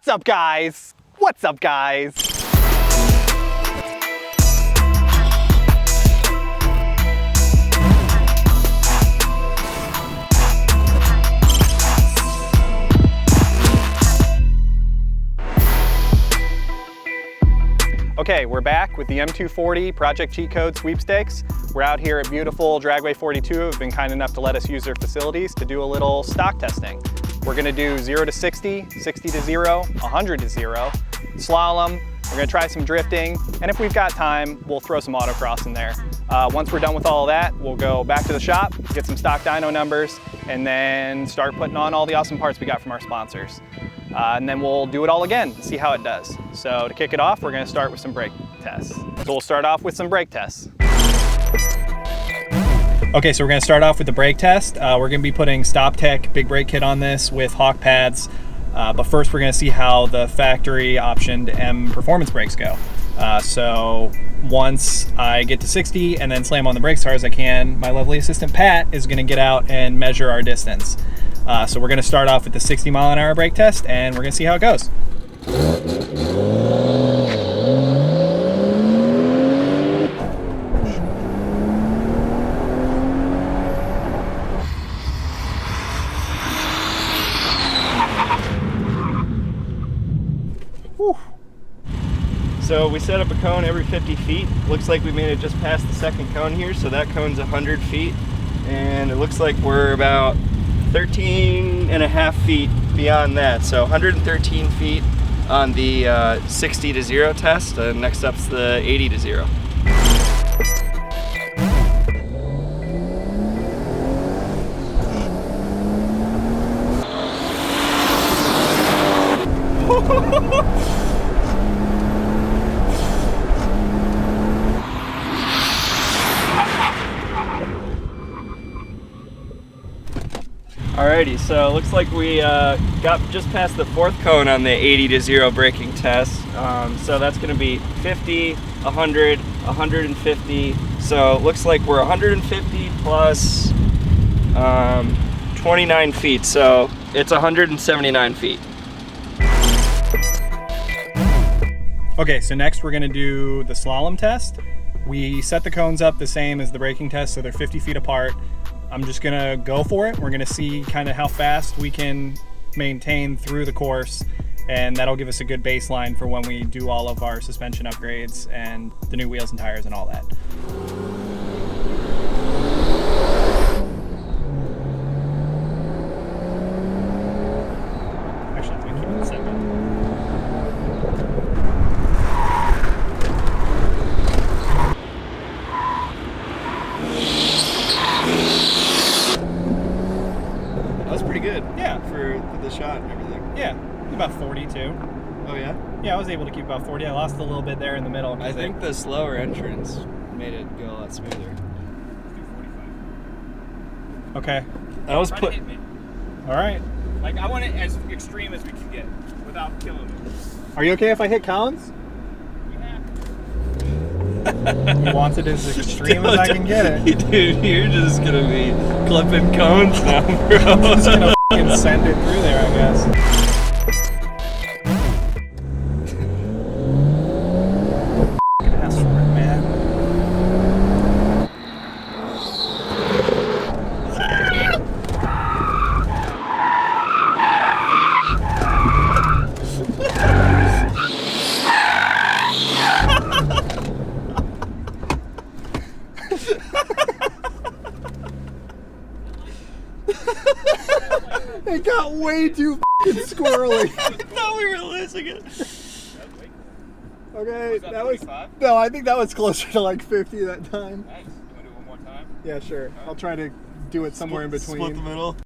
What's up, guys? What's up, guys? Okay, we're back with the M240 Project Cheatcode Sweepstakes. We're out here at beautiful Dragway 42, who have been kind enough to let us use their facilities to do a little stock testing. We're gonna do 0 to 60, 60 to 0, 100 to 0, slalom. We're gonna try some drifting, and if we've got time, we'll throw some autocross in there. Once we're done with all of that, we'll go back to the shop, get some stock dyno numbers, and then start putting on all the awesome parts we got from our sponsors. And then we'll do it all again and see how it does. So to kick it off, we're gonna start with some brake tests. So we'll start off with some brake tests. Okay, so we're gonna start off with the brake test. We're gonna be putting Stoptech Big Brake Kit on this with hawk pads. But first we're gonna see how the factory optioned M performance brakes go. So once I get to 60 and then slam on the brakes as hard as I can, my lovely assistant Pat is gonna get out and measure our distance. So we're gonna start off with the 60 mile an hour brake test and we're gonna see how it goes. So we set up a cone every 50 feet. Looks like we made it just past the second cone here, so that cone's 100 feet. And it looks like we're about 13 and a half feet beyond that. So 113 feet on the 60 to 0 test. Next up's the 80 to 0. Alrighty, so it looks like we got just past the fourth cone on the 80 to 0 braking test. So that's going to be 50, 100, 150. So it looks like we're 150 plus 29 feet. So it's 179 feet. Okay, so next we're going to do the slalom test. We set the cones up the same as the braking test, so they're 50 feet apart. I'm just gonna go for it. We're gonna see kind of how fast we can maintain through the course, and that'll give us a good baseline for when we do all of our suspension upgrades and the new wheels and tires and all that. Actually, I'm gonna keep it set up. Good. Yeah. For the shot and everything. Yeah. About 42. Oh yeah? Yeah, I was able to keep about 40. I lost a little bit there in the middle. I think the slower entrance made it go a lot smoother. Okay. That was put. All right. Like, I want it as extreme as we can get without killing me. Are you okay if I hit cones? He wants it as extreme as I can get it. Dude, you're just gonna be clipping cones now, bro. I'm just gonna fucking send it through there, I guess. Ask for it, man. It got way too fucking squirrely. I thought we were losing it. Okay, that was no. I think that was closer to like 50 that time. Nice. You want to do it one more time? Yeah, sure. I'll try to do it somewhere in between. Split the middle.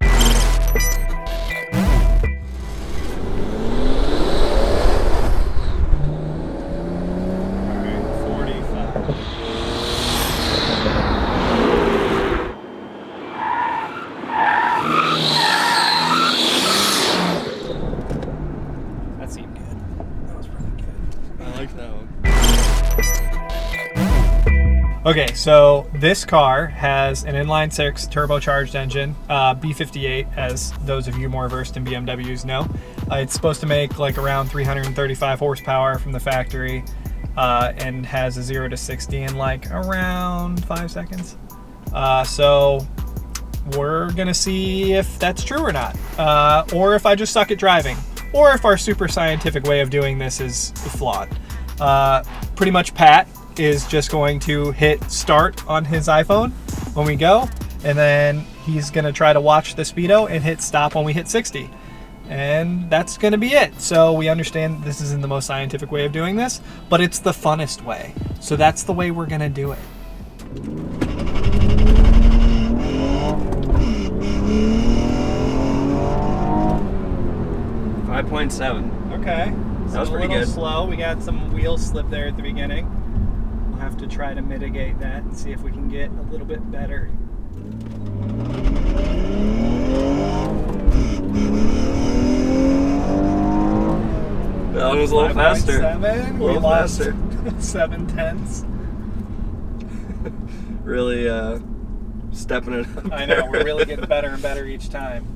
Okay, so this car has an inline-six turbocharged engine, B58, as those of you more versed in BMWs know. It's supposed to make like around 335 horsepower from the factory, and has a 0 to 60 in like around 5 seconds. So we're gonna see if that's true or not, or if I just suck at driving, or if our super scientific way of doing this is flawed. Pretty much Pat is just going to hit start on his iPhone when we go, and then he's gonna try to watch the speedo and hit stop when we hit 60. And that's gonna be it. So we understand this isn't the most scientific way of doing this, but it's the funnest way. So that's the way we're gonna do it. .7. Okay. That was pretty good. A little slow. We got some wheel slip there at the beginning. We'll have to try to mitigate that and see if we can get a little bit better. That one was a little faster. 7. A little faster. 7/10. Really stepping it up. I know, we're really getting better and better each time.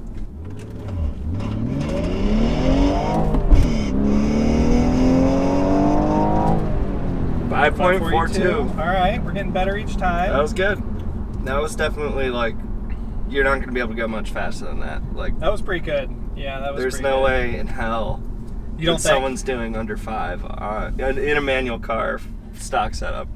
5.42. All right, we're getting better each time. That was good. That was definitely like, you're not going to be able to go much faster than that. Like, that was pretty good. Yeah, that was there's pretty no good. way in hell You don't that think? someone's doing under 5 in a manual car stock setup.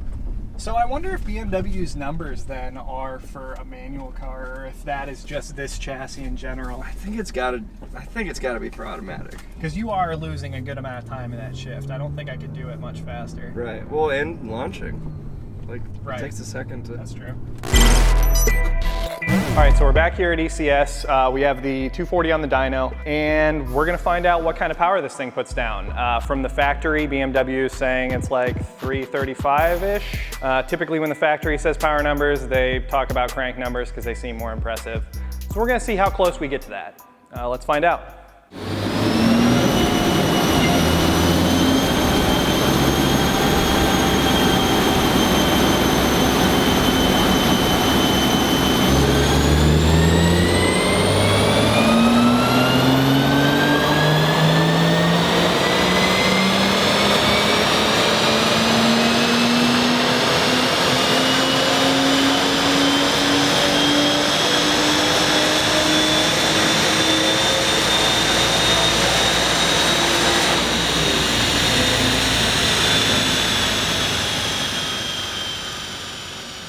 So I wonder if BMW's numbers then are for a manual car, or if that is just this chassis in general. I think it's got to be for automatic. Because you are losing a good amount of time in that shift. I don't think I could do it much faster. Right. Well, and launching. Like, Right. it takes a second to... That's true. All right, so we're back here at ECS. We have the 240 on the dyno, and we're gonna find out what kind of power this thing puts down. From the factory, BMW is saying it's like 335-ish. Typically when the factory says power numbers, they talk about crank numbers because they seem more impressive. So we're gonna see how close we get to that. Let's find out.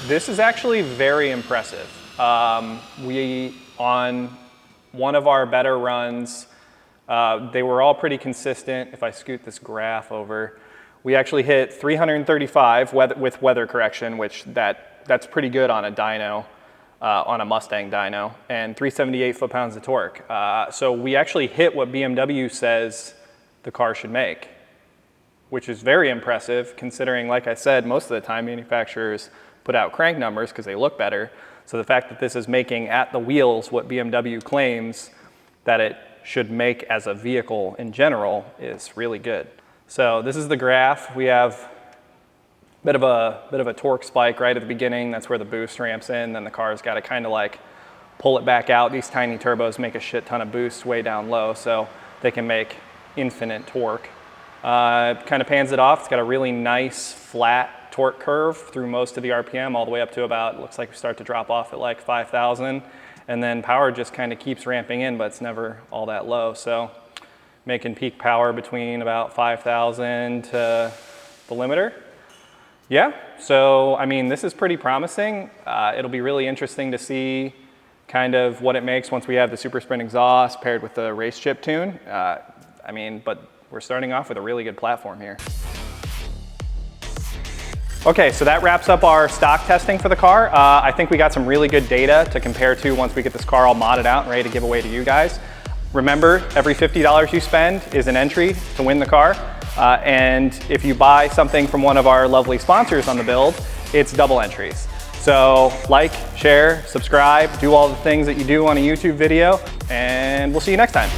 This is actually very impressive. We, on one of our better runs, they were all pretty consistent. If I scoot this graph over, we actually hit 335 with weather correction, which that's pretty good on a dyno, on a Mustang dyno, and 378 foot-pounds of torque. So we actually hit what BMW says the car should make, which is very impressive considering, like I said, most of the time manufacturers put out crank numbers because they look better. So the fact that this is making at the wheels what BMW claims that it should make as a vehicle in general is really good. So this is the graph. We have a bit of a torque spike right at the beginning. That's where the boost ramps in. Then the car's got to kind of like pull it back out. These tiny turbos make a shit ton of boost way down low, so they can make infinite torque. Kind of pans it off. It's got a really nice flat torque curve through most of the RPM, all the way up to about, looks like we start to drop off at like 5,000. And then power just kind of keeps ramping in, but it's never all that low. So making peak power between about 5,000 to the limiter. Yeah, so I mean, this is pretty promising. It'll be really interesting to see kind of what it makes once we have the Supersprint Exhaust paired with the Racechip Tune. I mean, but we're starting off with a really good platform here. Okay, so that wraps up our stock testing for the car. I think we got some really good data to compare to once we get this car all modded out and ready to give away to you guys. Remember, every $50 you spend is an entry to win the car. And if you buy something from one of our lovely sponsors on the build, it's double entries. So like, share, subscribe, do all the things that you do on a YouTube video, and we'll see you next time.